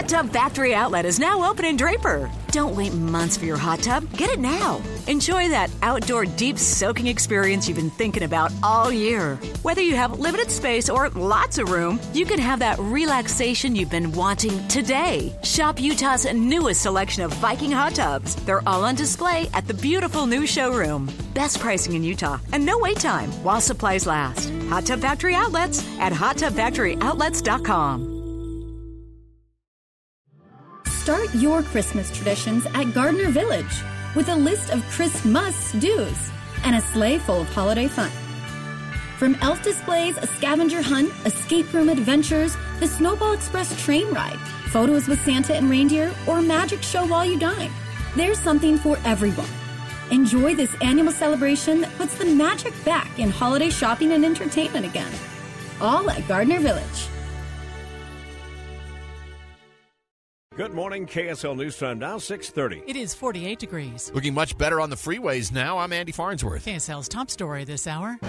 Hot Tub Factory Outlet is now open in Draper. Don't wait months for your hot tub. Get it now. Enjoy that outdoor deep soaking experience you've been thinking about all year. Whether you have limited space or lots of room, you can have that relaxation you've been wanting today. Shop Utah's newest selection of Viking hot tubs. They're all on display at the beautiful new showroom. Best pricing in Utah and no wait time while supplies last. Hot Tub Factory Outlets at hottubfactoryoutlets.com. Start your Christmas traditions at Gardner Village with a list of Christmas do's and a sleigh full of holiday fun. From elf displays, a scavenger hunt, escape room adventures, the Snowball Express train ride, photos with Santa and reindeer, or a magic show while you dine. There's something for everyone. Enjoy this annual celebration that puts the magic back in holiday shopping and entertainment again. All at Gardner Village. Good morning, KSL News Time now, 6:30. It is 48 degrees. Looking much better on the freeways now. I'm Andy Farnsworth. KSL's top story this hour.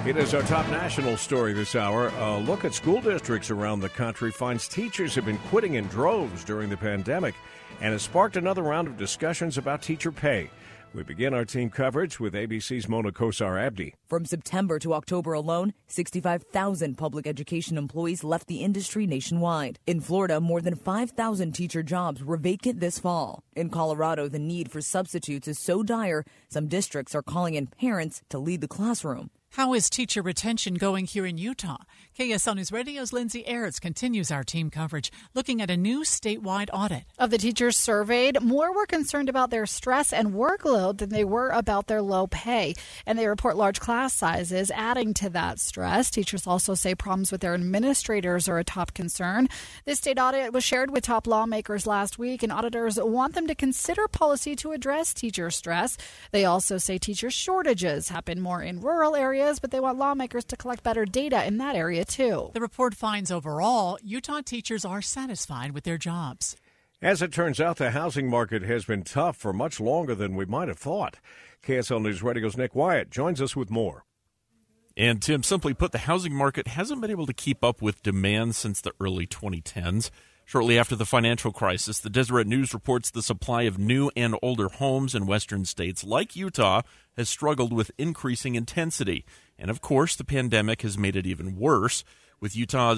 It is our top national story this hour. A look at school districts around the country finds teachers have been quitting in droves during the pandemic and has sparked another round of discussions about teacher pay. We begin our team coverage with ABC's Mona Kosar-Abdi. From September to October alone, 65,000 public education employees left the industry nationwide. In Florida, more than 5,000 teacher jobs were vacant this fall. In Colorado, the need for substitutes is so dire, some districts are calling in parents to lead the classroom. How is teacher retention going here in Utah? KSL News Radio's Lindsay Aerts continues our team coverage, looking at a new statewide audit. Of the teachers surveyed, more were concerned about their stress and workload than they were about their low pay. And they report large class sizes adding to that stress. Teachers also say problems with their administrators are a top concern. This state audit was shared with top lawmakers last week, and auditors want them to consider policy to address teacher stress. They also say teacher shortages happen more in rural areas, but they want lawmakers to collect better data in that area, too. The report finds overall, Utah teachers are satisfied with their jobs. As it turns out, the housing market has been tough for much longer than we might have thought. KSL News Radio's Nick Wyatt joins us with more. And, Tim, simply put, the housing market hasn't been able to keep up with demand since the early 2010s. Shortly after the financial crisis, the Deseret News reports the supply of new and older homes in western states like Utah has struggled with increasing intensity. And, of course, the pandemic has made it even worse. With Utah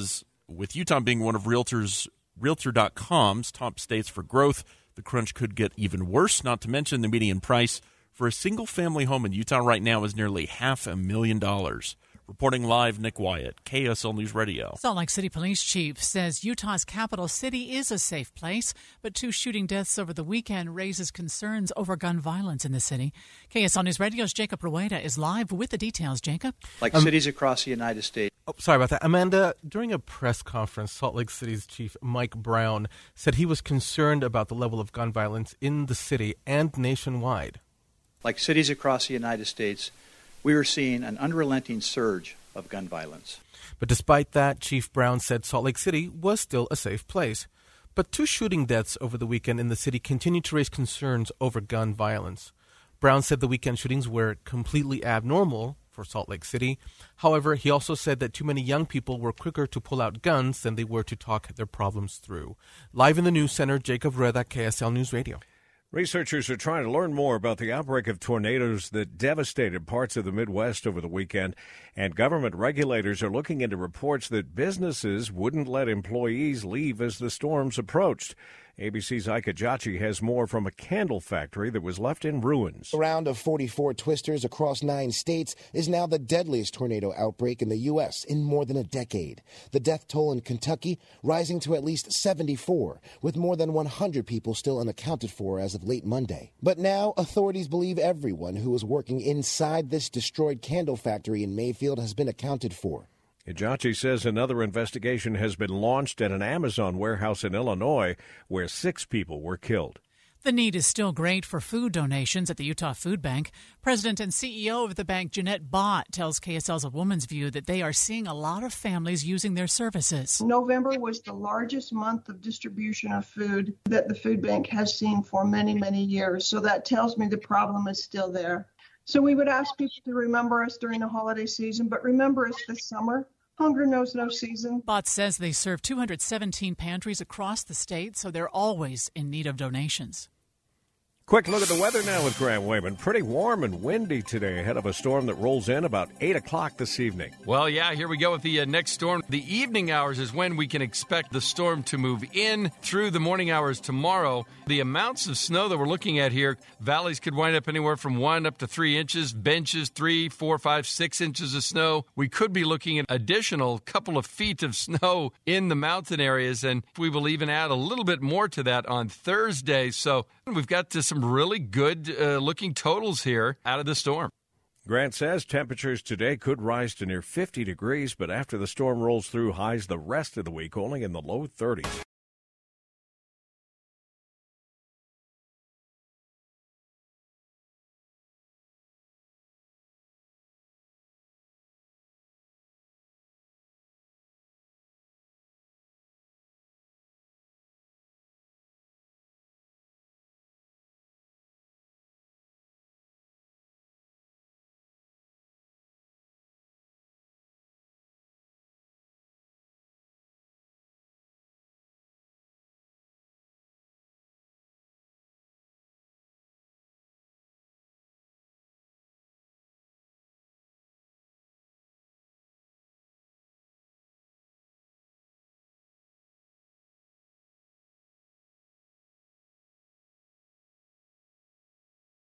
being one of Realtor.com's top states for growth, the crunch could get even worse, not to mention the median price for a single-family home in Utah right now is nearly $500,000. Reporting live, Nick Wyatt, KSL News Radio. Salt Lake City Police Chief says Utah's capital city is a safe place, but 2 shooting deaths over the weekend raises concerns over gun violence in the city. KSL News Radio's Jacob Rueda is live with the details. Jacob? Like cities across the United States. Oh, sorry about that. Amanda, during a press conference, Salt Lake City's Chief Mike Brown said he was concerned about the level of gun violence in the city and nationwide. Like cities across the United States, we are seeing an unrelenting surge of gun violence. But despite that, Chief Brown said Salt Lake City was still a safe place. But 2 shooting deaths over the weekend in the city continue to raise concerns over gun violence. Brown said the weekend shootings were completely abnormal for Salt Lake City. However, he also said that too many young people were quicker to pull out guns than they were to talk their problems through. Live in the news center, Jacob Rueda, KSL News Radio. Researchers are trying to learn more about the outbreak of tornadoes that devastated parts of the Midwest over the weekend, and government regulators are looking into reports that businesses wouldn't let employees leave as the storms approached. ABC's Ika Jachi has more from a candle factory that was left in ruins. A round of 44 twisters across 9 states is now the deadliest tornado outbreak in the U.S. in more than a decade. The death toll in Kentucky rising to at least 74, with more than 100 people still unaccounted for as of late Monday. But now authorities believe everyone who was working inside this destroyed candle factory in Mayfield has been accounted for. Ijachi says another investigation has been launched at an Amazon warehouse in Illinois where 6 people were killed. The need is still great for food donations at the Utah Food Bank. President and CEO of the bank, Jeanette Bott, tells KSL's A Woman's View that they are seeing a lot of families using their services. November was the largest month of distribution of food that the food bank has seen for many, many years. So that tells me the problem is still there. So we would ask people to remember us during the holiday season, but remember us this summer. Hunger knows no season. Bott says they serve 217 pantries across the state, so they're always in need of donations. Quick look at the weather now with Graham Wayman. Pretty warm and windy today ahead of a storm that rolls in about 8 o'clock this evening. Well, yeah, here we go with the next storm. The evening hours is when we can expect the storm to move in through the morning hours tomorrow. The amounts of snow that we're looking at here, valleys could wind up anywhere from 1 up to 3 inches, benches 3, 4, 5, 6 inches of snow. We could be looking at additional couple of feet of snow in the mountain areas, and we will even add a little bit more to that on Thursday. So we've got some really good looking totals here out of the storm. Grant says temperatures today could rise to near 50 degrees, but after the storm rolls through, highs the rest of the week only in the low 30s.